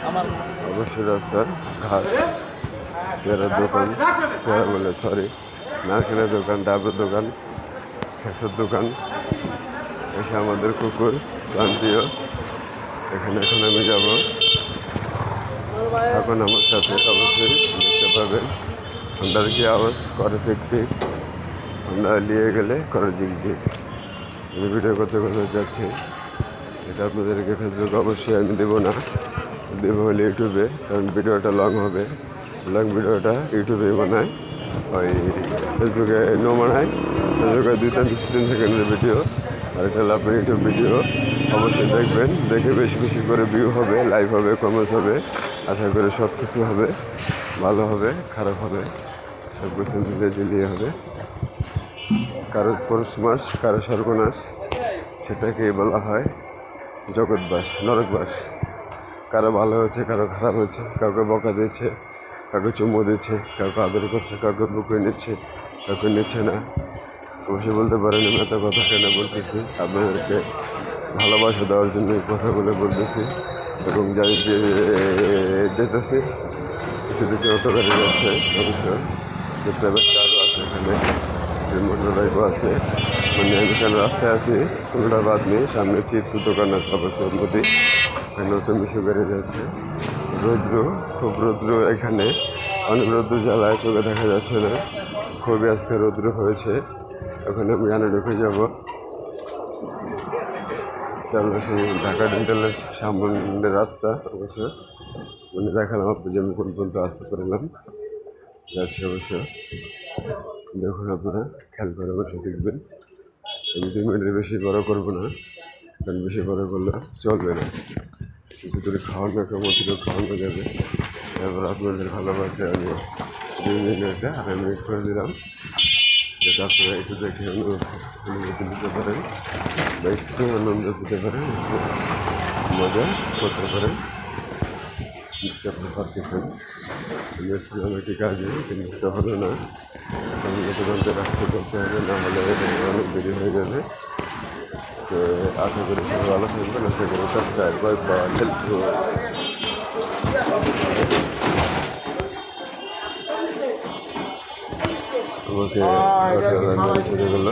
অবশ্যই রাস্তার ঘাট, পেয়ারার দোকান, পেয়ারা বলে সরি, নারকেলের দোকান, ডাবের দোকান, খেসার দোকান, এসে আমাদের কুকুর প্রান্তীয়। এখানে এখন আমি যাব, এখন আমার সাথে অবশ্যই দেখতে পাবেন ঠান্ডার কি আওয়াজ করে ফিক ফিক, ঠান্ডা নিয়ে গেলে করে ঝিকঝিক। আমি ভিডিও করতে করতে যাচ্ছি, এটা আপনাদেরকে ফেসবুকে অবশ্যই আমি দেবো না, দেবো হলে ইউটিউবে, কারণ ভিডিওটা লং হবে। লং ভিডিওটা ইউটিউবে বানায়, ওই ফেসবুকে নো বানায়। ফেসবুকে 2-3 সেকেন্ডের ভিডিও, আর এটা হলো আপনার ইউটিউব ভিডিও। অবশ্যই দেখবেন, দেখে বেশি বেশি করে ভিউ হবে, লাইভ হবে, কমেন্টস হবে। আশা করি সব কিছু হবে, ভালো হবে, খারাপ হবে, সব কিছু মিলিয়ে ঝুলিয়ে হবে। কারো পৌষ মাস, কারো সর্বনাশ, সেটাকেই বলা হয় জগৎবাস, নরকবাস। কারো ভালো হয়েছে, কারো খারাপ হয়েছে, কাউকে বকা দিচ্ছে, কাউকে চুমো দিচ্ছে, কাউকে আদর করছে, কাউকে বুকে নিচ্ছে, কাউকে নিচ্ছে না। অবশ্যই বলতে পারেন আমি এত কথা কেন বলতেছি, আপনাদেরকে ভালোবাসা দেওয়ার জন্য এই কথাগুলো বলতেছি। এবং যাই যেতেছি কিছু কিছু অটো গাড়ি যাচ্ছে, অবশ্য যে প্রাইভেট কারও আছে এখানে, যে মোটর বাইকও আছে। মানে আমি এখানে রাস্তায় আছি, কোনোটা বাদ নেই। সামনে চিপসের দোকান আছে অবশ্য নদী, এখানে তো মিশু গাড়ি যাচ্ছে। রৌদ্র, খুব রৌদ্র এখানে, অনেক রৌদ্র জ্বালায়, চোখে দেখা যাচ্ছে না, খুবই আজকে রৌদ্র হয়েছে। ওখানে আমি গানে ঢুকে যাবো। আমরা সেই ঢাকা ডেন্টালের সামনের রাস্তা অবশ্য, মানে দেখালাম আপনি যে আমি কোন পর্যন্ত আসতে পারলাম যাচ্ছি। অবশ্য দেখুন, আপনারা খেয়াল করে অবশ্যই দেখবেন। আমি 2 মিনিটের বেশি বড় করবো না, কারণ বেশি বড় করলে চলবে না। কিছু করে খাওয়ানো, মতো খাওয়ানো যাবে। তারপর আপনাদের ভালোবাসে আমি 2 মিনিটটা আড়াই মিনিট করে দিলাম, যাতে আপনারা একটু দেখে অনুভূতি দিতে পারেন, বা একটু আনন্দ দিতে পারেন, একটু মজা করতে পারেন। আপনি পারতেছেন, আমি এসেছিলাম একটি কাজে, কিন্তু সেটা হলো না। আমি গতকালকে রাস্তা করতে হবে, না হলে অনেক দেরি হয়ে যাবে। তো আশা করি সবাই ভালো থাকবেন, আশা করি সাবস্ক্রাইব বা হেল্প আমাকে চলে গেল।